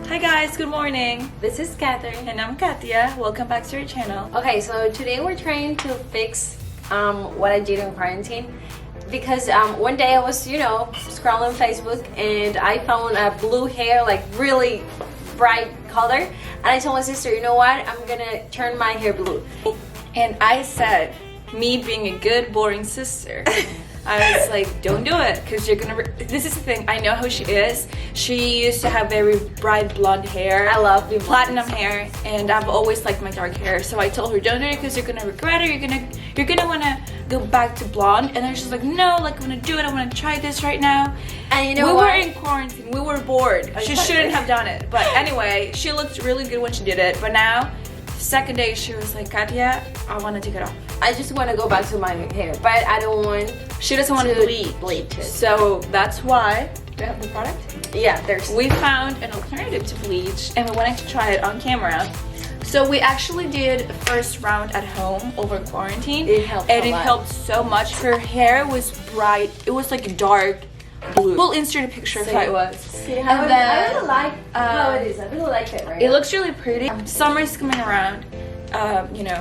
Hi guys, good morning. This is Catherine. And I'm Katia. Welcome back to our channel. Okay, so today we're trying to fix what I did in quarantine. Because one day I was, scrolling Facebook and I found a blue hair, like really bright color. And I told my sister, you know what? I'm gonna turn my hair blue. And I said, me being a good, boring sister, I was like, don't do it, because you're gonna. This is the thing. I know how she is. She used to have very bright blonde hair. I love the platinum hair, and I've always liked my dark hair. So I told her, don't do it, because you're gonna regret it. You're gonna wanna go back to blonde. And then she's like, no, like I'm gonna do it. I wanna try this right now. And you know we what? were in quarantine. We were bored. She shouldn't have done it. But anyway, she looked really good when she did it. But now, second day, she was like, Katia, I wanna take it off. I just want to go back to my hair, but I don't want. She doesn't want to bleach it. So that's why. Do you have the product? Yeah, we found an alternative to bleach, and we wanted to try it on camera. So we actually did a first round at home over quarantine. It helped and a it lot. helped so much. Her hair was bright. It was like dark blue. We'll insert a picture of how it was. See how I really like how it is. I really like it, right? It looks really pretty. Summer's coming around.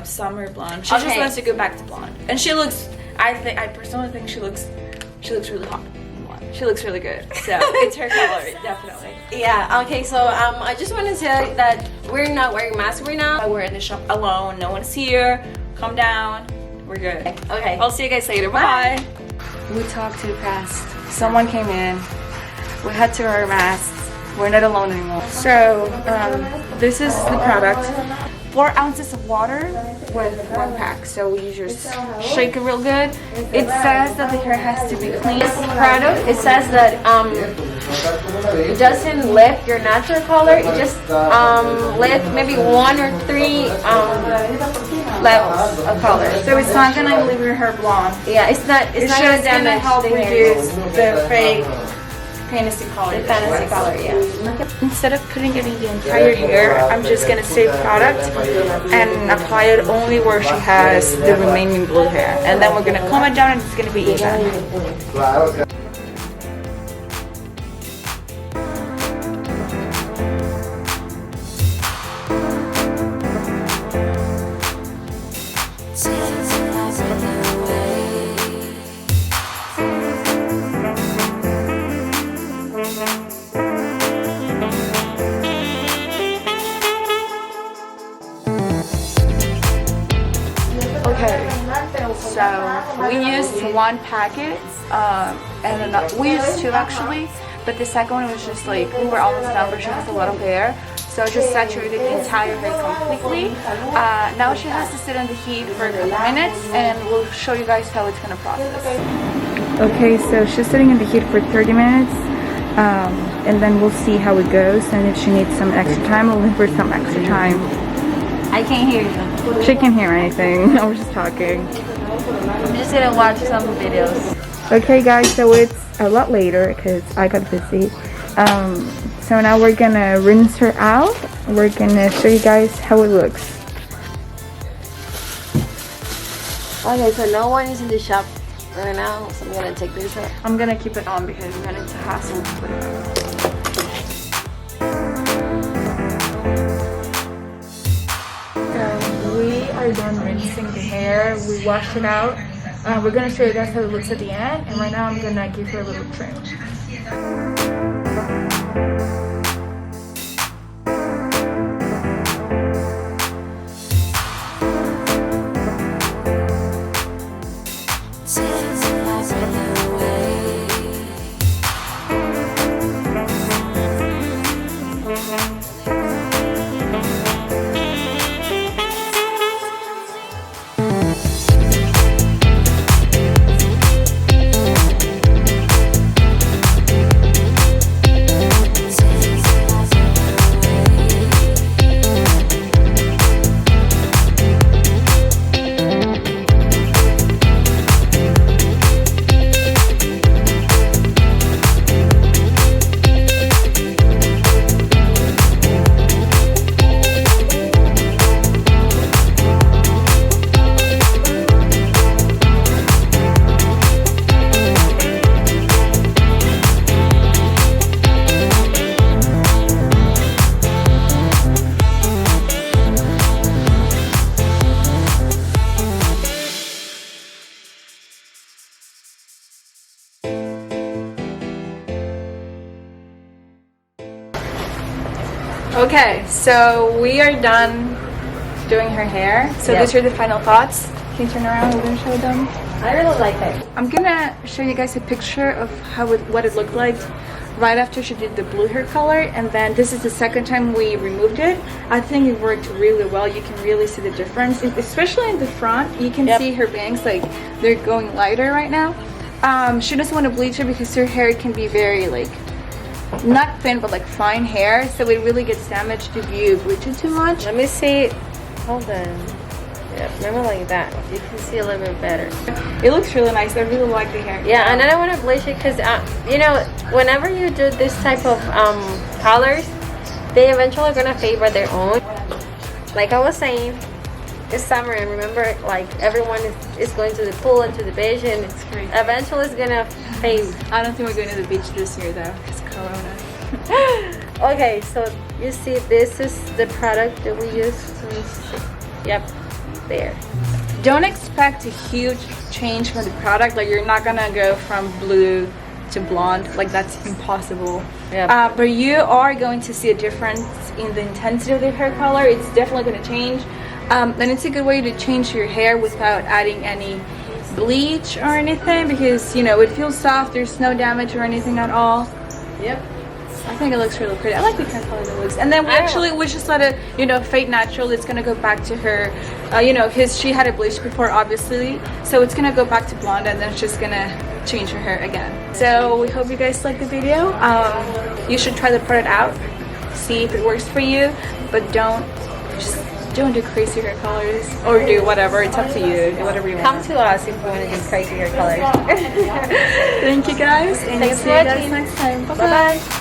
Summer blonde. She just wants to go back to blonde, and she looks. I personally think she looks really hot. She looks really good. So it's her color, definitely. Yeah. Okay. So I just want to tell you that we're not wearing masks right now. We're in the shop alone. No one's here. Calm down. We're good. Okay. I'll see you guys later. Bye. We talked too fast. Someone came in. We had to wear masks. We're not alone anymore. So this is the product. 4 ounces of water with 1 pack. So you just shake it real good. It says that the hair has to be clean. This product, it says that it doesn't lift your natural color. It just lift maybe 1 or 3 levels of color. So it's not gonna leave your hair blonde. Yeah, it's not just gonna gonna help damage the hair. reduce the fake fantasy color. The fantasy color, yeah. Instead of putting it in the entire hair, I'm just gonna save product and apply it only where she has the remaining blue hair. And then we're gonna comb it down and it's gonna be even. Okay, so we used 1 packet, and we used 2 actually, but the second one was just like, we were almost done, but she has a lot of hair, so I just saturated the entire hair completely. Now she has to sit in the heat for a couple minutes, and we'll show you guys how it's going to process. Okay, so she's sitting in the heat for 30 minutes, and then we'll see how it goes, and if she needs some extra time, we'll leave her some extra time. I can't hear you. She can't hear anything. I was just talking. I'm just gonna watch some videos. Okay guys, so it's a lot later because I got busy. So now we're gonna rinse her out. We're gonna show you guys how it looks. Okay, so no one is in the shop right now, so I'm gonna take this out. I'm gonna keep it on because then it's a hassle to put it on. We are done rinsing the hair. We washed it out. We're gonna show you guys how it looks at the end, and right now I'm gonna give her a little trim. Okay, so we are done doing her hair. So Yep. these are the final thoughts. Can you turn around? We're gonna show them. I really like it. I'm gonna show you guys a picture of what it looked like right after she did the blue hair color, and then this is the second time we removed it. I think it worked really well. You can really see the difference, especially in the front. You can see her bangs, like they're going lighter right now. She doesn't want to bleach it because her hair can be very like not thin but like fine hair, so it really gets damaged if you bleach it too much. Let me see. Hold on. Yeah, remember like that. You can see a little bit better. It looks really nice. I really like the hair. Yeah, and I don't want to bleach it because, you know, whenever you do this type of colors, they eventually are going to favor their own. Like I was saying, it's summer, and remember, like everyone is going to the pool and to the beach, and It's crazy. eventually it's going to fade. I don't think we're going to the beach this year though, because Corona. Okay, so you see, this is the product that we use. Let me see. Yep, there. Don't expect a huge change from the product. Like you're not gonna go from blue to blonde. Like that's impossible. Yep. But you are going to see a difference in the intensity of the hair color. It's definitely going to change. And it's a good way to change your hair without adding any bleach or anything, because you know it feels soft. There's no damage or anything at all. Yep. I think it looks really pretty. I like the hair color that it looks. And then we just let it, you know, fade natural. It's gonna go back to her, you know, because she had a bleach before, obviously. So it's gonna go back to blonde, and then it's just gonna change her hair again. So we hope you guys like the video. You should try the product out, see if it works for you, but don't do crazy hair colors or do whatever. It's up to you. Do whatever you want. Come to us if you want to do crazy hair colors. Thank you guys, and Thanks see you for guys watching. next time. Bye Bye-bye.